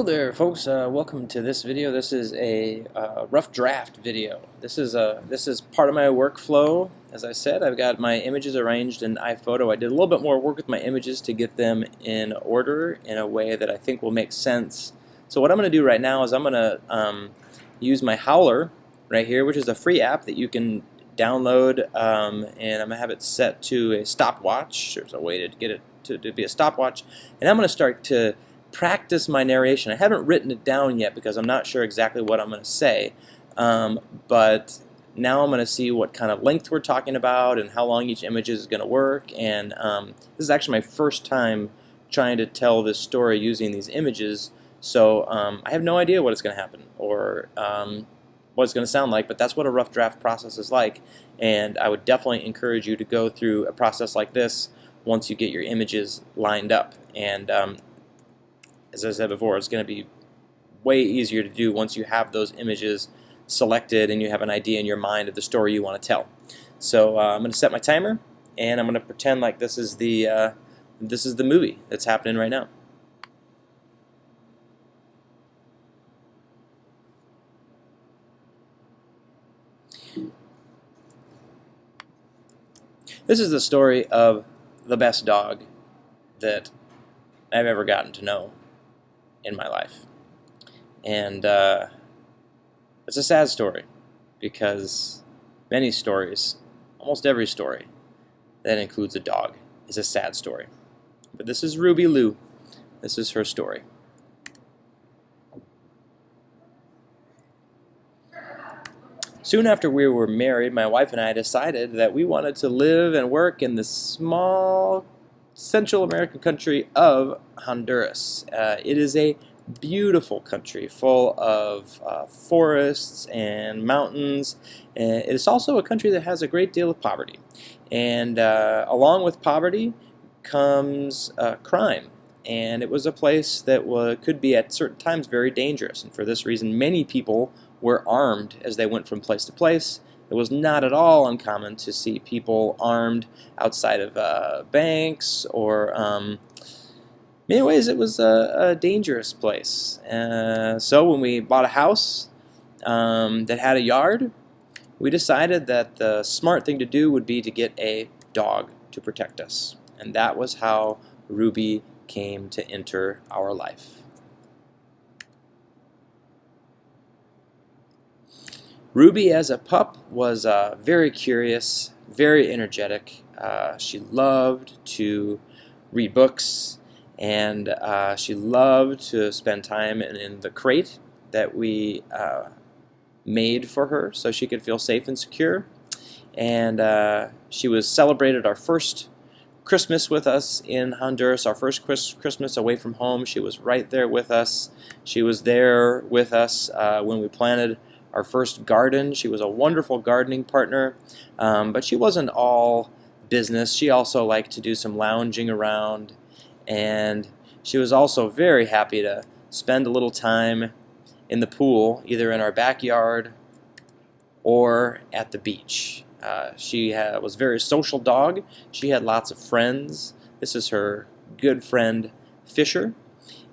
Hello there, folks. Welcome to this video. This is a rough draft video. This is part of my workflow. As I said, I've got my images arranged in iPhoto. I did a little bit more work with my images to get them in order in a way that I think will make sense. So what I'm going to do right now is I'm going to use my Howler right here, which is a free app that you can download, and I'm going to have it set to a stopwatch. There's a way to get it to be a stopwatch, and I'm going to start to practice my narration. I haven't written it down yet because I'm not sure exactly what I'm going to say, but now I'm going to see what kind of length we're talking about and how long each image is going to work. And this is actually my first time trying to tell this story using these images, so I have no idea what is going to happen or what it's going to sound like, but that's what a rough draft process is like, and I would definitely encourage you to go through a process like this once you get your images lined up. And as I said before, it's going to be way easier to do once you have those images selected and you have an idea in your mind of the story you want to tell. So I'm going to set my timer, and I'm going to pretend like this is the movie that's happening right now. This is the story of the best dog that I've ever gotten to know in my life. And it's a sad story because many stories, almost every story that includes a dog is a sad story. But this is Ruby Lou. This is her story. Soon after we were married, my wife and I decided that we wanted to live and work in the small Central American country of Honduras. It is a beautiful country full of forests and mountains. It is also a country that has a great deal of poverty. And along with poverty comes crime. And it was a place that could be at certain times very dangerous. And for this reason, many people were armed as they went from place to place. It was not at all uncommon to see people armed outside of banks, or in many ways it was a dangerous place. So when we bought a house that had a yard, we decided that the smart thing to do would be to get a dog to protect us. And that was how Ruby came to enter our life. Ruby as a pup was very curious, very energetic. She loved to read books, and she loved to spend time in the crate that we made for her so she could feel safe and secure. And she was celebrated our first Christmas with us in Honduras, our first Christmas away from home. She was right there with us. She was there with us when we planted our first garden. She was a wonderful gardening partner, but she wasn't all business. She also liked to do some lounging around, and she was also very happy to spend a little time in the pool, either in our backyard or at the beach. She was a very social dog. She had lots of friends. This is her good friend Fisher,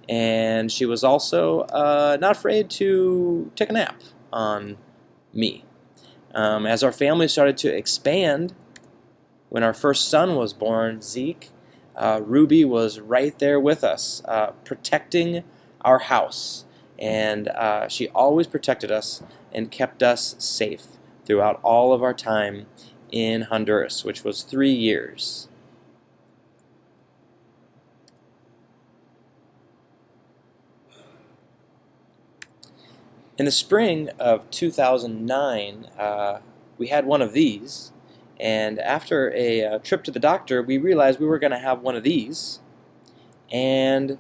and she was also not afraid to take a nap on me. As our family started to expand, when our first son was born, Zeke, Ruby was right there with us, protecting our house. And she always protected us and kept us safe throughout all of our time in Honduras, which was 3 years. In the spring of 2009, we had one of these, and after a trip to the doctor, we realized we were going to have one of these, and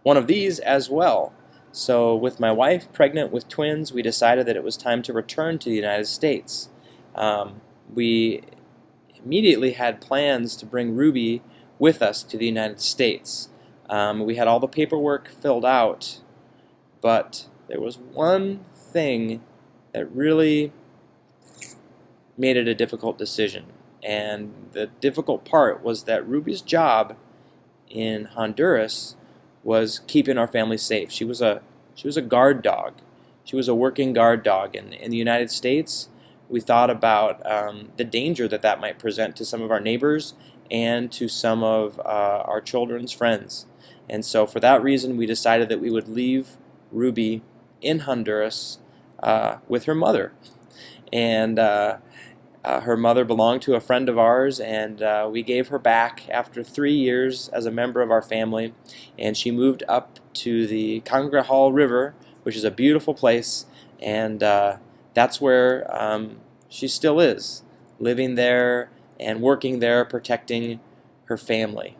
one of these as well. So with my wife pregnant with twins, we decided that it was time to return to the United States. We immediately had plans to bring Ruby with us to the United States. We had all the paperwork filled out, but there was one thing that really made it a difficult decision. And the difficult part was that Ruby's job in Honduras was keeping our family safe. She was a guard dog. She was a working guard dog. In the United States, we thought about the danger that that might present to some of our neighbors and to some of our children's friends. And so for that reason, we decided that we would leave Ruby in Honduras with her mother. And her mother belonged to a friend of ours, and we gave her back after 3 years as a member of our family. And she moved up to the Cangrejal River, which is a beautiful place, and that's where she still is, living there and working there, protecting her family.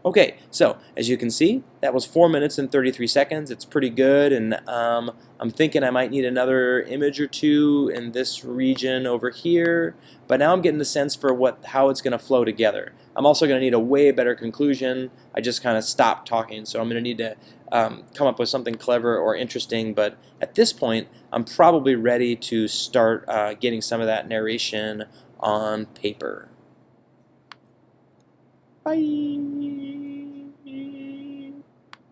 Okay, so as you can see, that was 4 minutes and 33 seconds. It's pretty good, and I'm thinking I might need another image or two in this region over here, but now I'm getting the sense for how it's going to flow together. I'm also going to need a way better conclusion. I just kind of stopped talking, so I'm going to need to come up with something clever or interesting, but at this point, I'm probably ready to start getting some of that narration on paper. Bye!